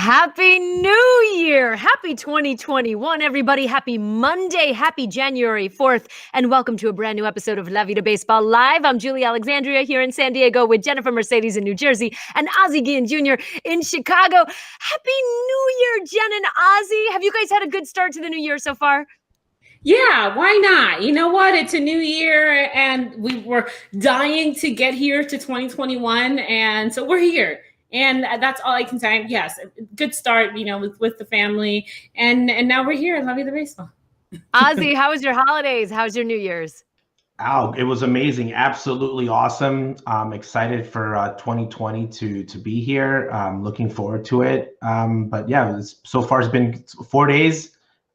Happy New Year! Happy 2021, everybody. Happy Monday. Happy January 4th. And welcome to a brand new episode of La Vida Baseball Live. I'm Julie Alexandria here in San Diego with Jennifer Mercedes in New Jersey and Ozzie Guillen Jr. in Chicago. Happy New Year, Jen and Ozzie. Have you guys had a good start to the new year so far? Yeah, why not? You know what? It's a new year and we were dying to get here to 2021. And so we're here. And that's all I can say. Yes, good start, with the family. And now we're here. Love you, the baseball. Ozzie, how was your holidays? How's your New Year's? Oh, it was amazing. Absolutely awesome. I'm excited for 2020 to be here. Looking forward to it. But yeah, so far it's been 4 days.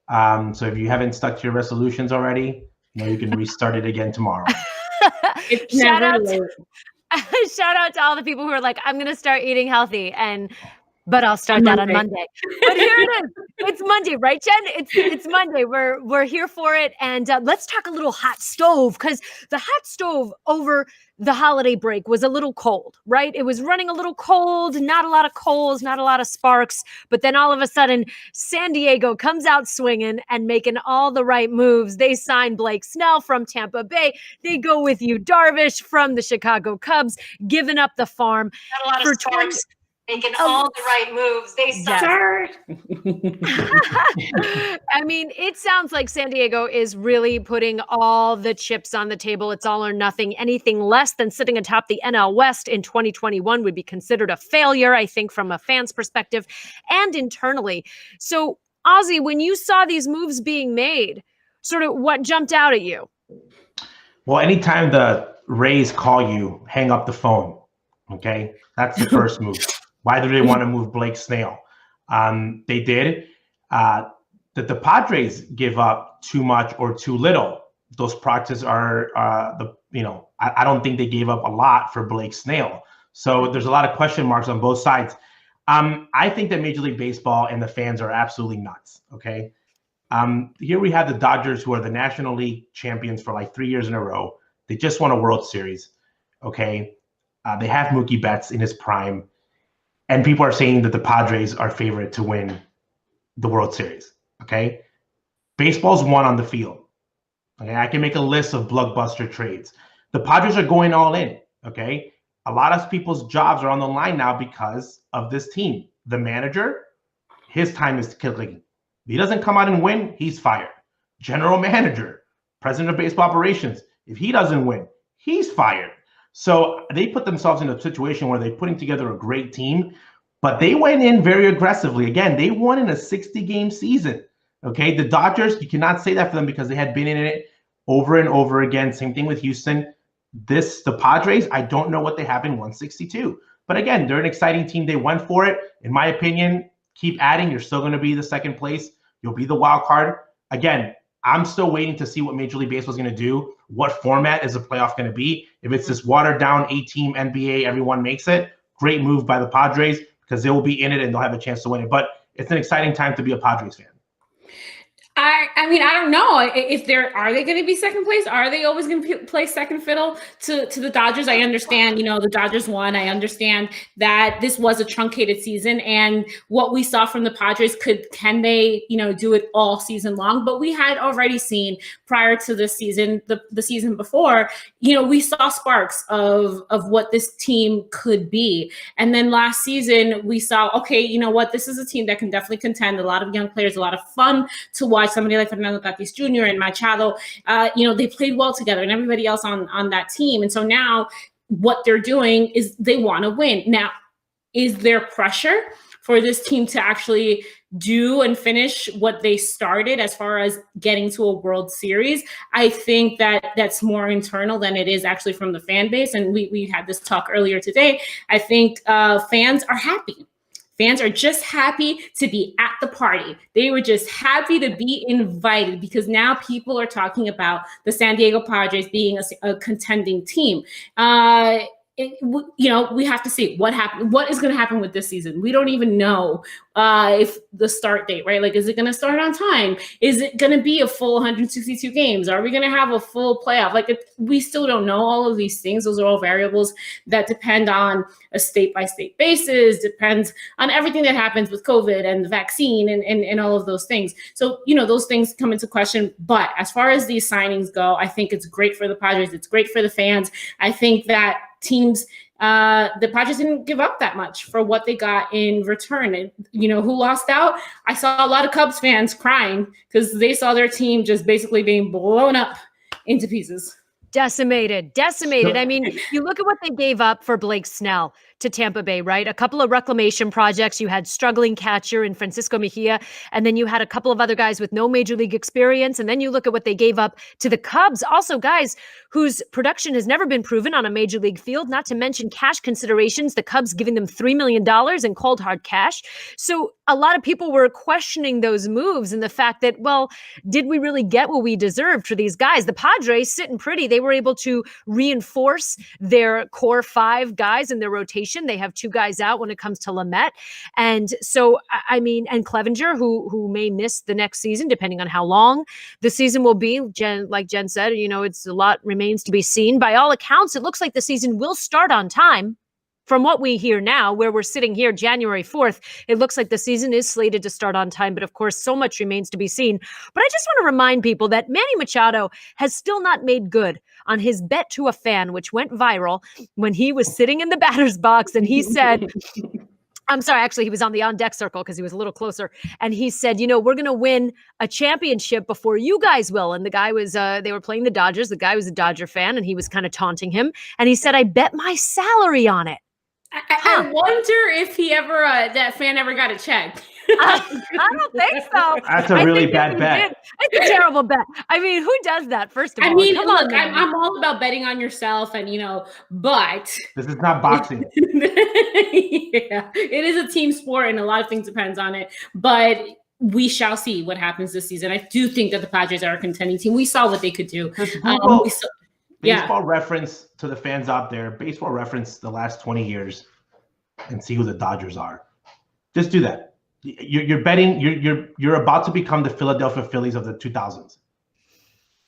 So if you haven't stuck to your resolutions already, you can restart it again tomorrow. Shout out to all the people who are like, I'm going to start eating healthy, but I'll start that on Monday. But here it is. It's Monday, right, Jen? It's Monday. We're here for it. And let's talk a little hot stove, because the hot stove over the holiday break was a little cold, right? It was running a little cold, not a lot of coals, not a lot of sparks. But then all of a sudden, San Diego comes out swinging and making all the right moves. They sign Blake Snell from Tampa Bay. They go with Yu Darvish from the Chicago Cubs, giving up the farm. Not a lot of sparks. Making all the right moves. They start. I mean, it sounds like San Diego is really putting all the chips on the table. It's all or nothing. Anything less than sitting atop the NL West in 2021 would be considered a failure, I think, from a fan's perspective and internally. So, Ozzie, when you saw these moves being made, sort of what jumped out at you? Well, anytime the Rays call you, hang up the phone. Okay, that's the first move. Why do they want to move Blake Snell? They did. That the Padres give up too much or too little. Those proxies are I don't think they gave up a lot for Blake Snell. So there's a lot of question marks on both sides. I think that Major League Baseball and the fans are absolutely nuts. Okay. Here we have the Dodgers, who are the National League champions for like 3 years in a row. They just won a World Series. Okay. They have Mookie Betts in his prime. And people are saying that the Padres are favorite to win the World Series. Okay. Baseball's won on the field. Okay. I can make a list of blockbuster trades. The Padres are going all in. Okay. A lot of people's jobs are on the line now because of this team. The manager, his time is killing. If he doesn't come out and win, he's fired. General manager, president of baseball operations, if he doesn't win, he's fired. So they put themselves in a situation where they're putting together a great team, but they went in very aggressively. Again, they won in a 60-game season. Okay, the Dodgers, you cannot say that for them because they had been in it over and over again. Same thing with Houston. The Padres, I don't know what they have in 162. But again, they're an exciting team. They went for it. In my opinion, keep adding. You're still going to be the second place. You'll be the wild card. Again, I'm still waiting to see what Major League Baseball is going to do. What format is the playoff going to be? If it's this watered-down 8-team NBA, everyone makes it. Great move by the Padres because they will be in it and they'll have a chance to win it. But it's an exciting time to be a Padres fan. I mean, I don't know if are they going to be second place? Are they always going to play second fiddle to the Dodgers? I understand, the Dodgers won. I understand that this was a truncated season, and what we saw from the Padres can they, do it all season long? But we had already seen prior to this season, the season before, we saw sparks of what this team could be. And then last season we saw, okay, you know what? This is a team that can definitely contend. A lot of young players, a lot of fun to watch. Somebody like Fernando Tatis Jr. and Machado, they played well together, and everybody else on that team. And so now what they're doing is they want to win. Now, is there pressure for this team to actually do and finish what they started as far as getting to a World Series? I think that's more internal than it is actually from the fan base. And we had this talk earlier today. I think fans are happy. Fans are just happy to be at the party. They were just happy to be invited because now people are talking about the San Diego Padres being a contending team. we have to see what happened. What is going to happen with this season? We don't even know if the start date, right? Like, is it going to start on time? Is it going to be a full 162 games? Are we going to have a full playoff? Like, we still don't know all of these things. Those are all variables that depend on a state-by-state basis, depends on everything that happens with COVID and the vaccine and all of those things. So, those things come into question. But as far as these signings go, I think it's great for the Padres. It's great for the fans. I think that teams, the Padres didn't give up that much for what they got in return. And who lost out? I saw a lot of Cubs fans crying because they saw their team just basically being blown up into pieces. Decimated. I mean, you look at what they gave up for Blake Snell to Tampa Bay, right? A couple of reclamation projects. You had struggling catcher in Francisco Mejia, and then you had a couple of other guys with no major league experience. And then you look at what they gave up to the Cubs, also guys whose production has never been proven on a major league field, not to mention cash considerations, the Cubs giving them $3 million in cold hard cash. So a lot of people were questioning those moves and the fact that, well, did we really get what we deserved for these guys? The Padres sitting pretty. They were able to reinforce their core 5 guys in their rotation. They have 2 guys out when it comes to Lamet. And so, I mean, and Clevenger, who may miss the next season, depending on how long the season will be. Like Jen said, it's a lot remains to be seen. By all accounts, it looks like the season will start on time. From what we hear now, where we're sitting here January 4th, it looks like the season is slated to start on time. But of course, so much remains to be seen. But I just want to remind people that Manny Machado has still not made good on his bet to a fan, which went viral when he was sitting in the batter's box and he said, I'm sorry, actually, he was on the on-deck circle because he was a little closer. And he said, we're going to win a championship before you guys will. And the guy was, they were playing the Dodgers. The guy was a Dodger fan and he was kind of taunting him. And he said, I bet my salary on it. I wonder if that fan ever got a check. I don't think so. That's a really bad bet. It's a terrible bet. I mean, who does that, first of all? I mean, look, I'm all about betting on yourself and, but. This is not boxing. Yeah, it is a team sport and a lot of things depends on it. But we shall see what happens this season. I do think that the Padres are a contending team. We saw what they could do. Baseball reference to the fans out there, baseball reference the last 20 years and see who the Dodgers are. Just do that. You're betting, you're about to become the Philadelphia Phillies of the 2000s.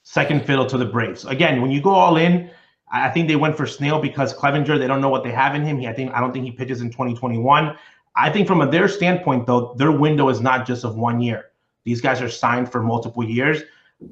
Second fiddle to the Braves. Again, when you go all in, I think they went for Snell because Clevenger, they don't know what they have in him. I don't think he pitches in 2021. I think from their standpoint, though, their window is not just of 1 year. These guys are signed for multiple years.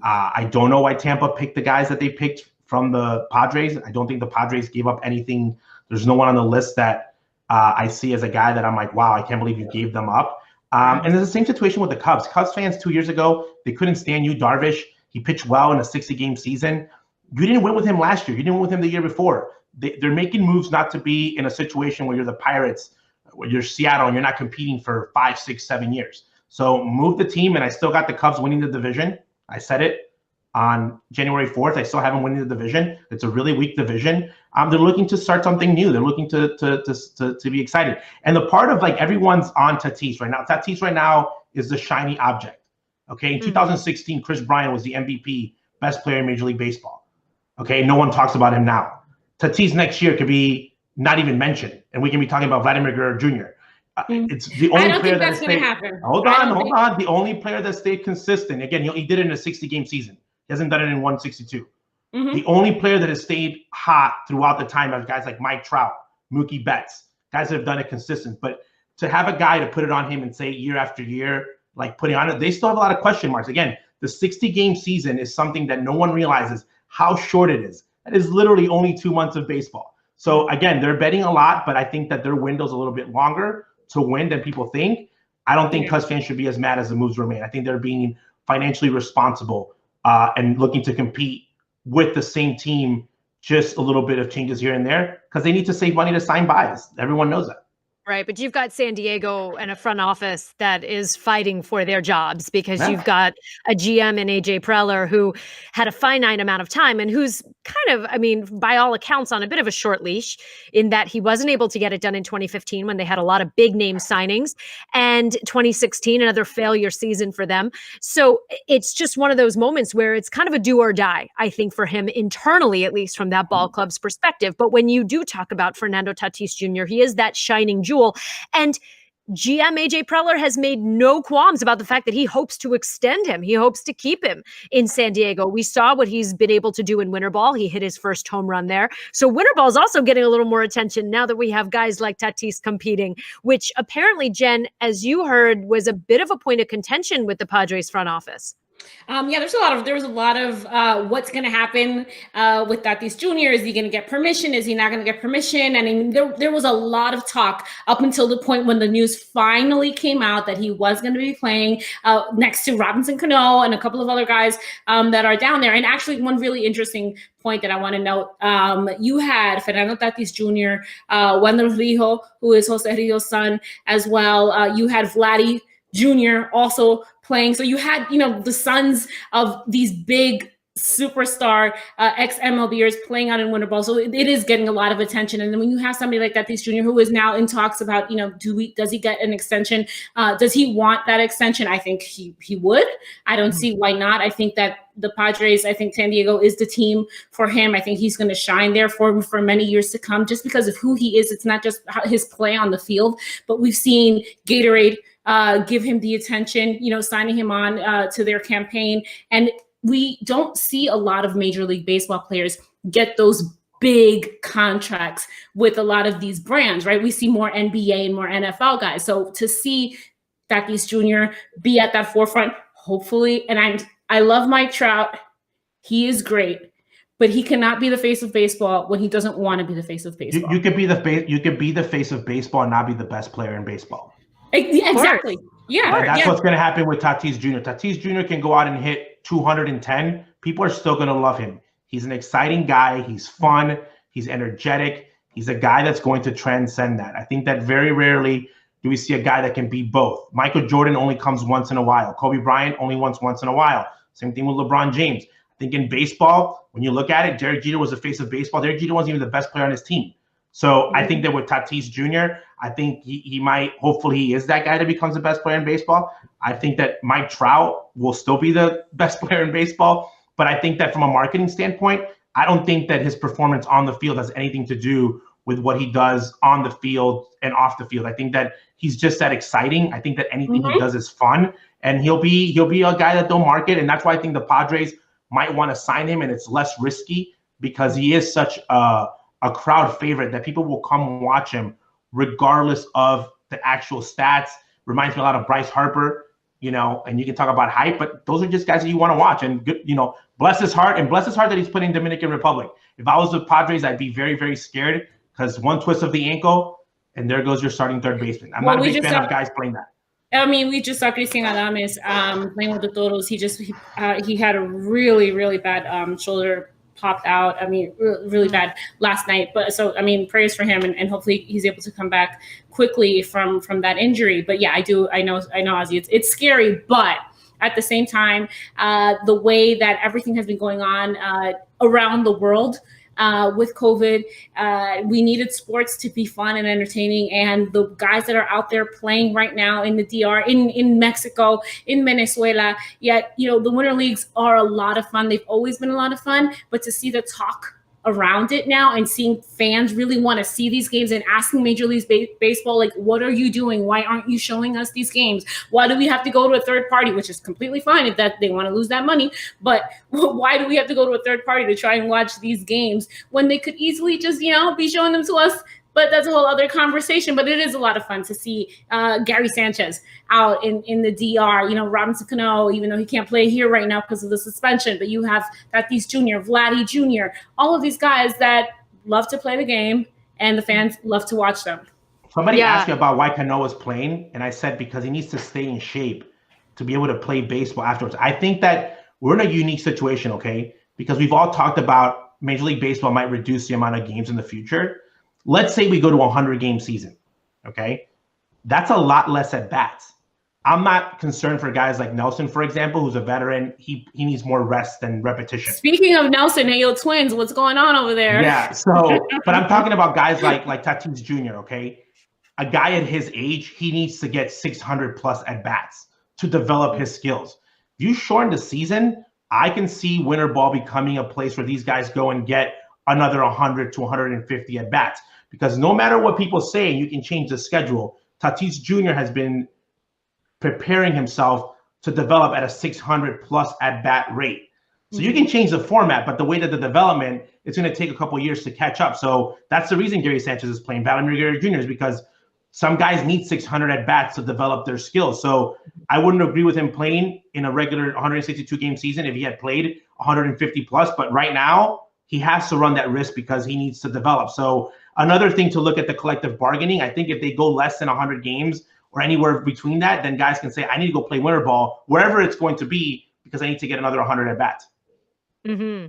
I don't know why Tampa picked the guys that they picked from the Padres. I don't think the Padres gave up anything. There's no one on the list that I see as a guy that I'm like, wow, I can't believe you gave them up. And it's the same situation with the Cubs. Cubs fans 2 years ago, they couldn't stand Yu Darvish. He pitched well in a 60-game season. You didn't win with him last year. You didn't win with him the year before. They're making moves not to be in a situation where you're the Pirates, where you're Seattle, and you're not competing for 5, 6, 7 years. So move the team, and I still got the Cubs winning the division. I said it on January 4th. I still have them winning the division. It's a really weak division. They're looking to start something new. They're looking to be excited. And the part of like everyone's on Tatis right now. Tatis right now is the shiny object. Okay, in 2016, Chris Bryant was the MVP, best player in Major League Baseball. Okay, no one talks about him now. Tatis next year could be not even mentioned, and we can be talking about Vladimir Guerrero Jr. It's the only player that stayed. Hold on. The only player that stayed consistent. Again, he did it in a 60-game season. He hasn't done it in 162. Mm-hmm. The only player that has stayed hot throughout the time are guys like Mike Trout, Mookie Betts, guys that have done it consistent. But to have a guy to put it on him and say year after year, like putting on it, they still have a lot of question marks. Again, the 60-game season is something that no one realizes how short it is. That is literally only 2 months of baseball. So again, they're betting a lot, but I think that their window's a little bit longer to win than people think. I don't think Cubs fans should be as mad as the moves were made. I think they're being financially responsible and looking to compete with the same team, just a little bit of changes here and there because they need to save money to sign buys. Everyone knows that. Right, but you've got San Diego and a front office that is fighting for their jobs because you've got a GM in AJ Preller who had a finite amount of time and who's kind of, I mean, by all accounts, on a bit of a short leash in that he wasn't able to get it done in 2015 when they had a lot of big name signings, and 2016, another failure season for them. So it's just one of those moments where it's kind of a do or die, I think, for him internally, at least from that ball club's perspective. But when you do talk about Fernando Tatis Jr., he is that shining jewel. And GM AJ Preller has made no qualms about the fact that he hopes to extend him. He hopes to keep him in San Diego. We saw what he's been able to do in winter ball. He hit his first home run there. So winter ball is also getting a little more attention now that we have guys like Tatis competing, which apparently, Jen, as you heard, was a bit of a point of contention with the Padres front office. Yeah, there was a lot of what's going to happen with Tatis Jr. Is he going to get permission? Is he not going to get permission? I mean, there was a lot of talk up until the point when the news finally came out that he was going to be playing next to Robinson Cano and a couple of other guys that are down there. And actually, one really interesting point that I want to note, you had Fernando Tatis Jr., Wendell Rijo, who is Jose Rijo's son as well. You had Vladdy Jr. also playing. So you had, the sons of these big superstar ex-MLBers playing out in winter ball. So it is getting a lot of attention. And then when you have somebody like Tatis Jr., who is now in talks about, does he get an extension? Does he want that extension? I think he would. I don't see why not. I think that the Padres, I think San Diego is the team for him. I think he's going to shine there for many years to come just because of who he is. It's not just his play on the field, but we've seen Gatorade give him the attention, signing him on to their campaign. And we don't see a lot of Major League Baseball players get those big contracts with a lot of these brands, right? We see more NBA and more NFL guys. So to see Tatis Jr. be at that forefront, hopefully, and I love Mike Trout. He is great, but he cannot be the face of baseball when he doesn't want to be the face of baseball. You could be the face of baseball and not be the best player in baseball. Exactly. Yeah. And that's what's going to happen with Tatis Jr. Tatis Jr. can go out and hit 210. People are still going to love him. He's an exciting guy. He's fun. He's energetic. He's a guy that's going to transcend that. I think that very rarely do we see a guy that can be both. Michael Jordan only comes once in a while. Kobe Bryant only once in a while. Same thing with LeBron James. I think in baseball, when you look at it, Derek Jeter was the face of baseball. Derek Jeter wasn't even the best player on his team. So I think that with Tatis Jr., I think he might, hopefully he is that guy that becomes the best player in baseball. I think that Mike Trout will still be the best player in baseball. But I think that from a marketing standpoint, I don't think that his performance on the field has anything to do with what he does on the field and off the field. I think that he's just that exciting. I think that anything he does is fun, and he'll be a guy that they'll market. And that's why I think the Padres might want to sign him, and it's less risky because he is such a crowd favorite that people will come watch him regardless of the actual stats. Reminds me a lot of Bryce Harper, and you can talk about hype, but those are just guys that you want to watch. And good, bless his heart that he's putting Dominican Republic. If I was the Padres, I'd be very, very scared because one twist of the ankle and there goes your starting third baseman. I'm not a big fan of guys playing that. I mean, we just saw Cristian Adames playing with the Toros. He had a really, really bad shoulder popped out. I mean, really bad last night. But so, I mean, prayers for him, and hopefully he's able to come back quickly from that injury. But yeah, I know, Ozzy, it's scary, but at the same time, the way that everything has been going on around the world with COVID, we needed sports to be fun and entertaining. And the guys that are out there playing right now in the DR, in Mexico, in Venezuela, yet, the winter leagues are a lot of fun. They've always been a lot of fun, but to see the talk around it now and seeing fans really want to see these games and asking Major League Baseball, like, what are you doing? Why aren't you showing us these games? Why do we have to go to a third party, which is completely fine if that they want to lose that money. But why do we have to go to a third party to try and watch these games when they could easily just, be showing them to us? But that's a whole other conversation. But it is a lot of fun to see Gary Sanchez out in the DR. Robinson Cano, even though he can't play here right now because of the suspension. But you have Tatis Jr., Vladdy Jr., all of these guys that love to play the game, and the fans love to watch them. Somebody asked me about why Cano is playing, and I said because he needs to stay in shape to be able to play baseball afterwards. I think that we're in a unique situation, okay? Because we've all talked about Major League Baseball might reduce the amount of games in the future. Let's say we go to a 100-game season. Okay. That's a lot less at bats. I'm not concerned for guys like Nelson, for example, who's a veteran. He needs more rest than repetition. Speaking of Nelson and your Twins, what's going on over there? Yeah. So, but I'm talking about guys like Tatis Jr. Okay. A guy at his age, he needs to get 600 plus at bats to develop his skills. If you shorten the season, I can see winter ball becoming a place where these guys go and get another 100 to 150 at bats. Because no matter what people say, you can change the schedule. Tatis Jr. has been preparing himself to develop at a 600 plus at bat rate. So you can change the format, but the way that the development, it's going to take a couple of years to catch up. So that's the reason Gary Sanchez is playing Vladimir Guerrero Jr. is because some guys need 600 at bats to develop their skills. So I wouldn't agree with him playing in a regular 162 game season if he had played 150 plus. But right now he has to run that risk because he needs to develop. So another thing to look at the collective bargaining, I think if they go less than 100 games or anywhere between that, then guys can say, I need to go play winter ball wherever it's going to be because I need to get another 100 at bats. Mm-hmm.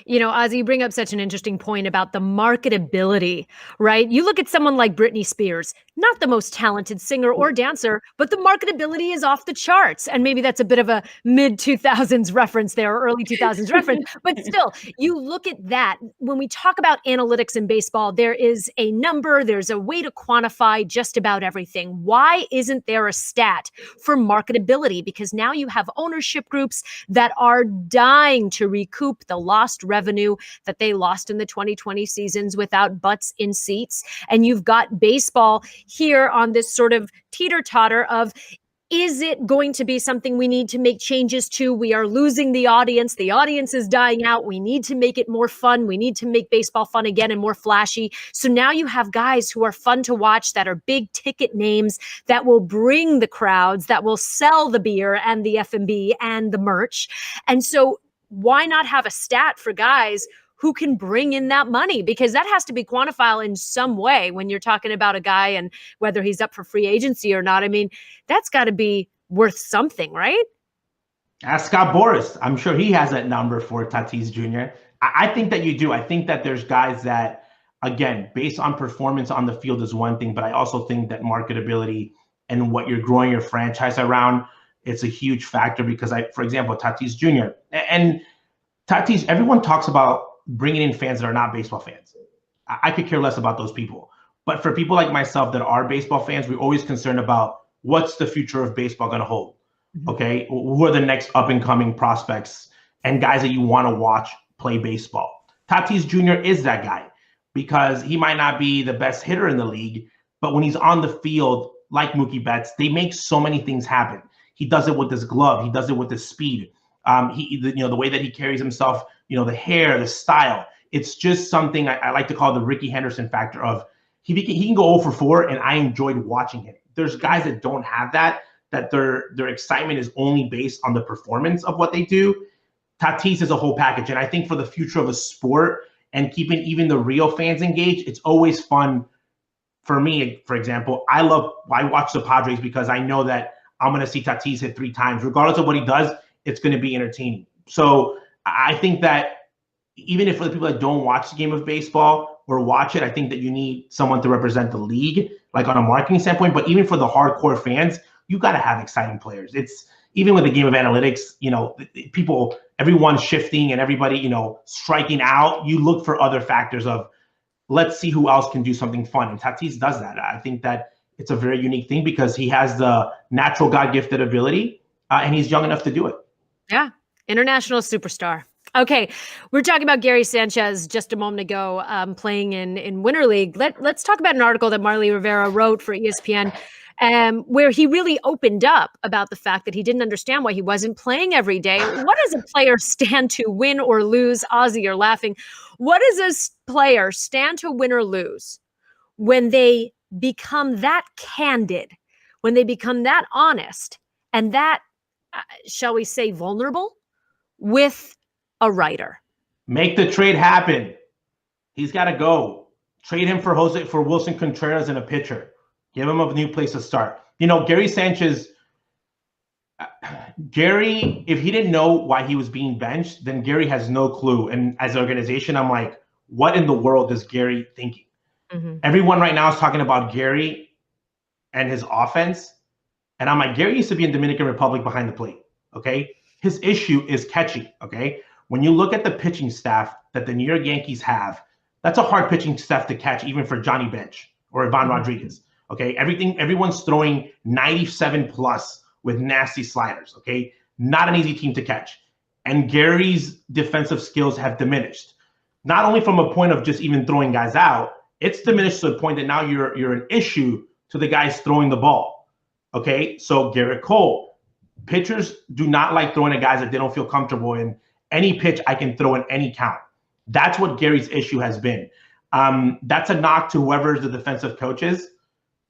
You know, Ozzy, you bring up such an interesting point about the marketability, right? You look at someone like Britney Spears, not the most talented singer or dancer, but the marketability is off the charts. And maybe that's a bit of a mid-2000s reference there, or early 2000s reference. But still, you look at that. When we talk about analytics in baseball, there is a number, there's a way to quantify just about everything. Why isn't there a stat for marketability? Because now you have ownership groups that are dying to recoup the lost revenue that they lost in the 2020 seasons without butts in seats. And you've got baseball here on this sort of teeter-totter of, is it going to be something we need to make changes to? We are losing the audience. The audience is dying out. We need to make it more fun. We need to make baseball fun again and more flashy. So now you have guys who are fun to watch, that are big ticket names, that will bring the crowds, that will sell the beer and the F&B and the merch. And so why not have a stat for guys who can bring in that money? Because that has to be quantifiable in some way when you're talking about a guy and whether he's up for free agency or not. I mean, that's got to be worth something, right? Ask Scott Boras. I'm sure he has that number for Tatis Jr. I think that you do. I think that there's guys that, again, based on performance on the field is one thing, but I also think that marketability and what you're growing your franchise around, it's a huge factor because for example, Tatis Jr. and Tatis, everyone talks about bringing in fans that are not baseball fans. I could care less about those people. But for people like myself that are baseball fans, we're always concerned about what's the future of baseball going to hold. Okay. Who are the next up and coming prospects and guys that you want to watch play baseball? Tatis Jr. is that guy because he might not be the best hitter in the league, but when he's on the field, like Mookie Betts, they make so many things happen. He does it with his glove. He does it with his speed. The way that he carries himself, the hair, the style. It's just something I like to call the Ricky Henderson factor of he can go 0 for 4, and I enjoyed watching him. There's guys that don't have that their excitement is only based on the performance of what they do. Tatis is a whole package, and I think for the future of a sport and keeping even the real fans engaged, it's always fun. For me, for example, I watch the Padres because I know that I'm going to see Tatis hit 3 times. Regardless of what he does, it's going to be entertaining. So I think that even if for the people that don't watch the game of baseball or watch it, I think that you need someone to represent the league, like on a marketing standpoint. But even for the hardcore fans, you got to have exciting players. It's even with the game of analytics, everyone's shifting and everybody, striking out. You look for other factors of let's see who else can do something fun. And Tatis does that. I think that it's a very unique thing because he has the natural God-gifted ability and he's young enough to do it. Yeah. International superstar. Okay. We're talking about Gary Sanchez just a moment ago, playing in Winter League. Let's talk about an article that Marley Rivera wrote for ESPN, where he really opened up about the fact that he didn't understand why he wasn't playing every day. What does a player stand to win or lose? Ozzy, you're laughing. What does a player stand to win or lose when they become that candid, when they become that honest and that, shall we say, vulnerable with a writer? Make the trade happen. He's got to go. Trade him for Wilson Contreras and a pitcher. Give him a new place to start. Gary Sanchez, if he didn't know why he was being benched, then Gary has no clue. And as an organization, I'm like, what in the world is Gary thinking? Mm-hmm. Everyone right now is talking about Gary and his offense, and I'm like, Gary used to be in Dominican Republic behind the plate, okay? His issue is catching, okay? When you look at the pitching staff that the New York Yankees have, that's a hard pitching staff to catch, even for Johnny Bench or Ivan Rodriguez, okay? Everyone's throwing 97 plus with nasty sliders, okay? Not an easy team to catch. And Gary's defensive skills have diminished. Not only from a point of just even throwing guys out, it's diminished to the point that now you're an issue to the guys throwing the ball, okay? So Garrett Cole, pitchers do not like throwing at guys that they don't feel comfortable in. Any pitch I can throw in any count. That's what Gary's issue has been. That's a knock to whoever's the defensive coaches,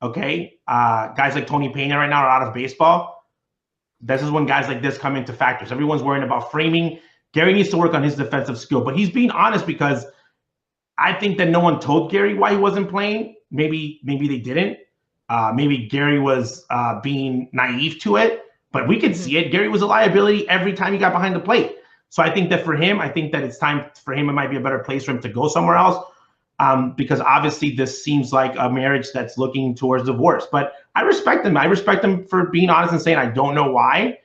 okay? Guys like Tony Pena right now are out of baseball. This is when guys like this come into factors. Everyone's worrying about framing. Gary needs to work on his defensive skill, but he's being honest because I think that no one told Gary why he wasn't playing. Maybe they didn't. Maybe Gary was being naive to it, but we could see it. Gary was a liability every time he got behind the plate. So I think that for him, I think that it's time for him. It might be a better place for him to go somewhere else because obviously this seems like a marriage that's looking towards divorce. But I respect him. I respect him for being honest and saying, I don't know why.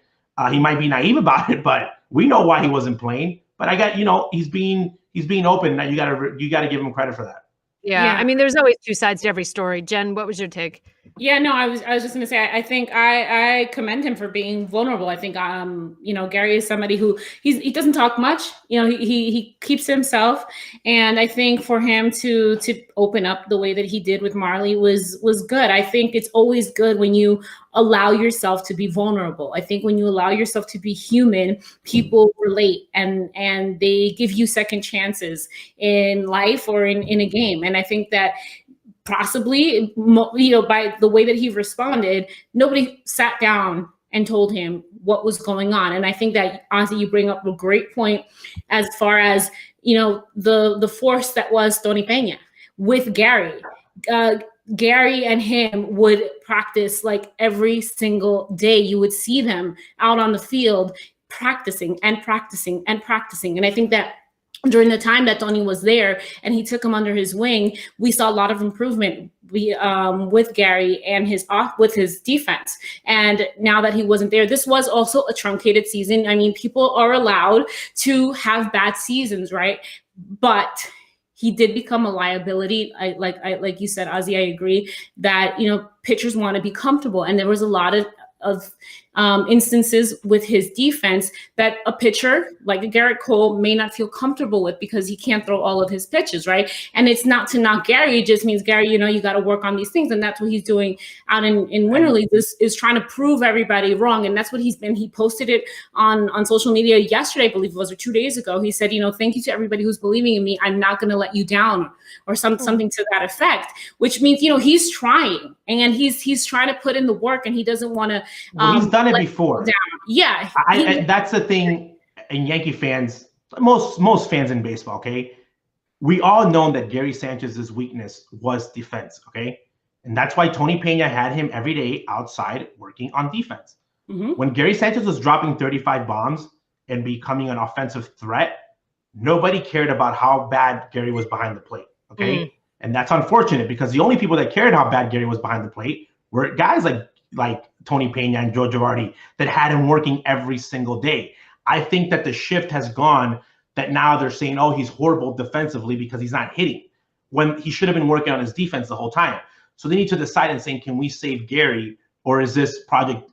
He might be naive about it, but we know why he wasn't playing. But I got, he's being open. That you gotta give him credit for that. Yeah. I mean, there's always two sides to every story. Jen, what was your take? Yeah, no, I was just gonna say, I think I commend him for being vulnerable. I think, Gary is somebody who he doesn't talk much. He keeps to himself, and I think for him to open up the way that he did with Marley was good. I think it's always good when you allow yourself to be vulnerable. I think when you allow yourself to be human, people relate and they give you second chances in life or in a game. And I think that possibly, by the way that he responded, nobody sat down and told him what was going on. And I think that, honestly, you bring up a great point as far as, the force that was Tony Pena with Gary. Gary and him would practice like every single day. You would see them out on the field practicing and practicing and practicing. And I think that during the time that Tony was there and he took him under his wing, we saw a lot of improvement with Gary and with his defense. And now that he wasn't there, this was also a truncated season. I mean, people are allowed to have bad seasons, right? But he did become a liability. Like you said, Ozzy, I agree that, pitchers want to be comfortable. And there was a lot of instances with his defense that a pitcher like Garrett Cole may not feel comfortable with because he can't throw all of his pitches, right? And it's not to knock Gary. It just means, Gary, you got to work on these things. And that's what he's doing out in Winter League. This is trying to prove everybody wrong. And that's what he's been. He posted it on social media yesterday, I believe it was, or 2 days ago. He said, thank you to everybody who's believing in me. I'm not going to let you down, or something to that effect, which means, he's trying and he's trying to put in the work, and he doesn't want to. He's done it before. Yeah. And that's the thing in Yankee fans, most fans in baseball, okay? We all know that Gary Sanchez's weakness was defense, okay? And that's why Tony Pena had him every day outside working on defense. Mm-hmm. When Gary Sanchez was dropping 35 bombs and becoming an offensive threat, nobody cared about how bad Gary was behind the plate, okay? Mm-hmm. And that's unfortunate because the only people that cared how bad Gary was behind the plate were guys like Tony Pena and Joe Girardi that had him working every single day. I think that the shift has gone that now they're saying, oh, he's horrible defensively because he's not hitting, when he should have been working on his defense the whole time. So they need to decide and saying, can we save Gary, or is this project,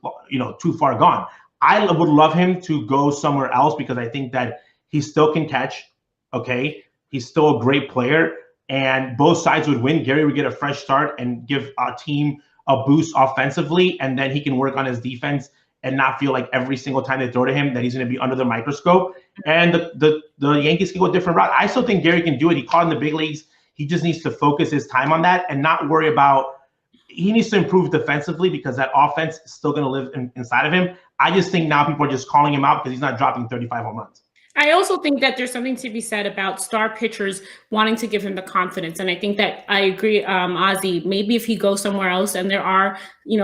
too far gone? I would love him to go somewhere else because I think that he still can catch, okay? He's still a great player, and both sides would win. Gary would get a fresh start and give our team a boost offensively, and then he can work on his defense and not feel like every single time they throw to him that he's going to be under the microscope. And the Yankees can go a different route. I still think Gary can do it. He caught in the big leagues. He just needs to focus his time on that and not worry about – he needs to improve defensively because that offense is still going to live inside of him. I just think now people are just calling him out because he's not dropping 35 home runs. I also think that there's something to be said about star pitchers wanting to give him the confidence. And I think that I agree, Ozzy, maybe if he goes somewhere else and there are,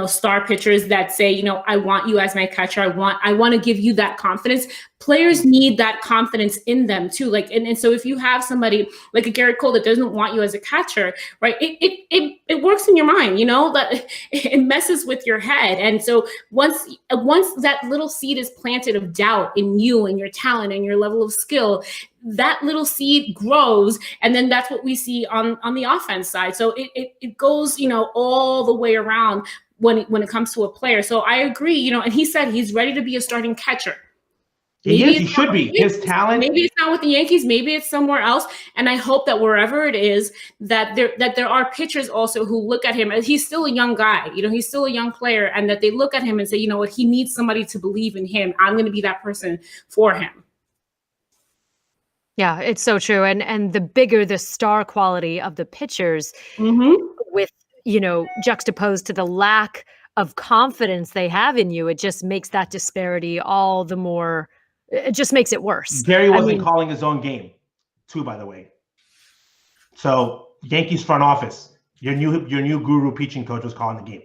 star pitchers that say, I want you as my catcher. I want to give you that confidence. players need that confidence in them too. Like, and so if you have somebody like a Garrett Cole that doesn't want you as a catcher, right? It works in your mind, that it messes with your head. And so once that little seed is planted of doubt in you and your talent and your level of skill, that little seed grows, and then that's what we see on the offense side. So it goes, all the way around when it comes to a player. So I agree, and he said he's ready to be a starting catcher. He should be. His talent. Maybe it's not with the Yankees. Maybe it's somewhere else. And I hope that wherever it is, that there are pitchers also who look at him as he's still a young guy. He's still a young player, and that they look at him and say, what, he needs somebody to believe in him. I'm going to be that person for him. Yeah, it's so true. And the bigger the star quality of the pitchers with, juxtaposed to the lack of confidence they have in you, it just makes that disparity all the more, it just makes it worse. Gary wasn't calling his own game too, by the way. So Yankees front office, your new guru pitching coach was calling the game.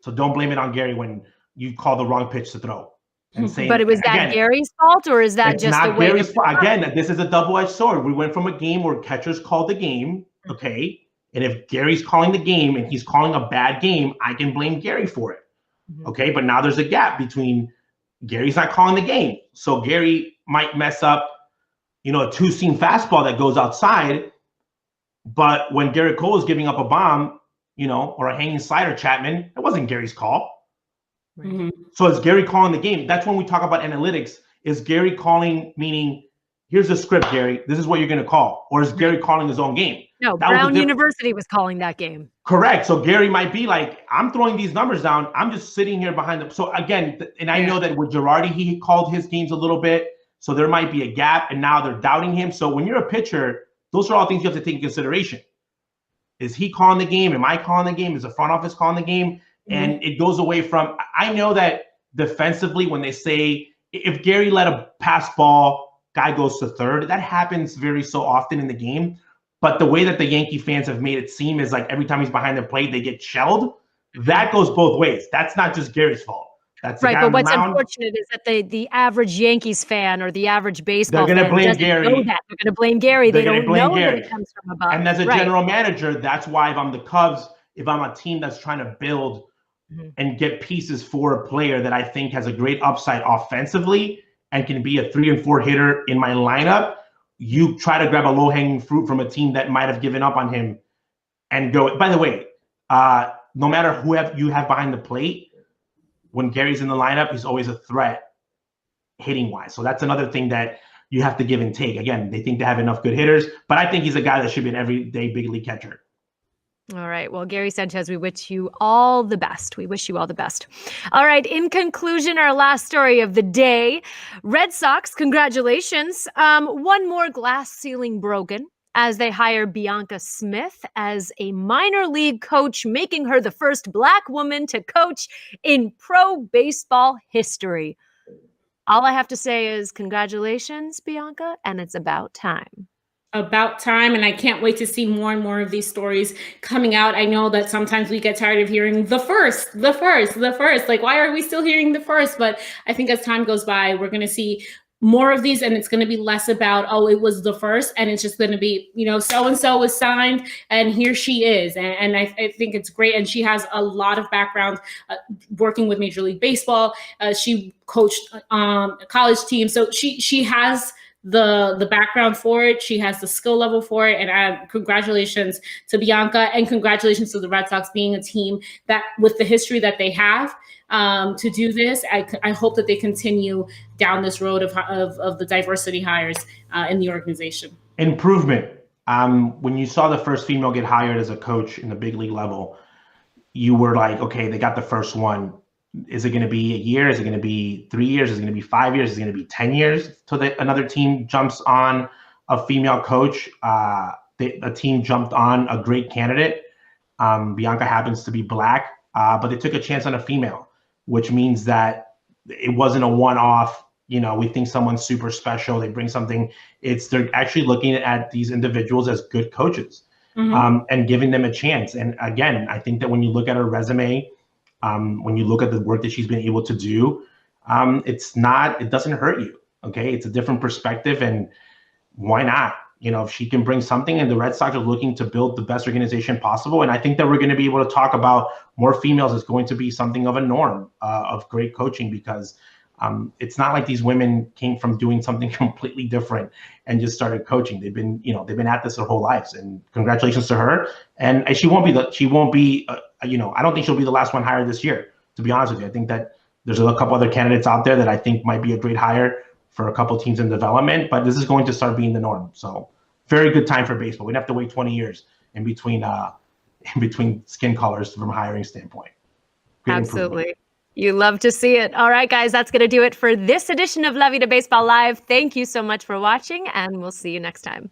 So don't blame it on Gary when you call the wrong pitch to throw. But was that Gary's fault, or is that just the way? Gary's fault. Again, this is a double-edged sword. We went from a game where catchers called the game, okay? And if Gary's calling the game and he's calling a bad game, I can blame Gary for it, okay? But now there's a gap between Gary's not calling the game. So Gary might mess up, a two-seam fastball that goes outside. But when Garrett Cole is giving up a bomb, or a hanging slider, Chapman, it wasn't Gary's call. So is Gary calling the game? That's when we talk about analytics. Is Gary calling, meaning, here's the script, Gary, this is what you're going to call? Or is Gary calling his own game? No, Brown University was calling that game. Correct. So Gary might be like, I'm throwing these numbers down. I'm just sitting here behind them. So again, and I know that with Girardi, he called his games a little bit. So there might be a gap, and now they're doubting him. So when you're a pitcher, those are all things you have to take in consideration. Is he calling the game? Am I calling the game? Is the front office calling the game? And it goes away from, I know that defensively, when they say, if Gary let a pass ball, guy goes to third, that happens very so often in the game. But the way that the Yankee fans have made it seem is like every time he's behind the plate, they get shelled. That goes both ways. That's not just Gary's fault. That's right. But what's unfortunate is that the average Yankees fan or the average baseball fan doesn't know that. They're going to blame Gary. They don't know that it comes from above. And as a general manager, that's why if I'm the Cubs, if I'm a team that's trying to build and get pieces for a player that I think has a great upside offensively and can be a 3 and 4 hitter in my lineup, you try to grab a low-hanging fruit from a team that might have given up on him and go. By the way, no matter who you have behind the plate, when Gary's in the lineup, he's always a threat hitting-wise. So that's another thing that you have to give and take. Again, they think they have enough good hitters, but I think he's a guy that should be an everyday big league catcher. All right. Well, Gary Sanchez, we wish you all the best. We wish you all the best. All right. In conclusion, our last story of the day, Red Sox, congratulations. One more glass ceiling broken as they hire Bianca Smith as a minor league coach, making her the first Black woman to coach in pro baseball history. All I have to say is congratulations, Bianca, and it's about time. About time, and I can't wait to see more and more of these stories coming out. I know that sometimes we get tired of hearing the first. Like, why are we still hearing the first? But I think as time goes by, we're going to see more of these, and it's going to be less about, oh, it was the first, and it's just going to be, so-and-so was signed, and here she is. And I think it's great, and she has a lot of background working with Major League Baseball. She coached a college team, so she has the background for it. She has the skill level for it. And congratulations to Bianca, and congratulations to the Red Sox being a team that, with the history that they have to do this. I hope that they continue down this road of the diversity hires in the organization. Improvement. When you saw the first female get hired as a coach in the big league level, you were like, okay, they got the first one. Is it going to be a year? Is it going to be 3 years? Is it going to be 5 years? Is it going to be 10 years till another team jumps on a female coach? A team jumped on a great candidate. Bianca happens to be Black, but they took a chance on a female, which means that it wasn't a one-off. We think someone's super special. They bring something. They're actually looking at these individuals as good coaches and giving them a chance. And again, I think that when you look at her resume, when you look at the work that she's been able to do, it doesn't hurt you. Okay, it's a different perspective, and why not? You know, if she can bring something, and the Red Sox are looking to build the best organization possible, and I think that we're going to be able to talk about more females is going to be something of a norm of great coaching, because it's not like these women came from doing something completely different and just started coaching. They've been at this their whole lives, and congratulations to her. And she won't be I don't think she'll be the last one hired this year, to be honest with you. I think that there's a couple other candidates out there that I think might be a great hire for a couple teams in development, but this is going to start being the norm. So very good time for baseball. We don't have to wait 20 years in between skin colors from a hiring standpoint. Great Absolutely. You love to see it. All right, guys, that's going to do it for this edition of La Vida Baseball Live. Thank you so much for watching, and we'll see you next time.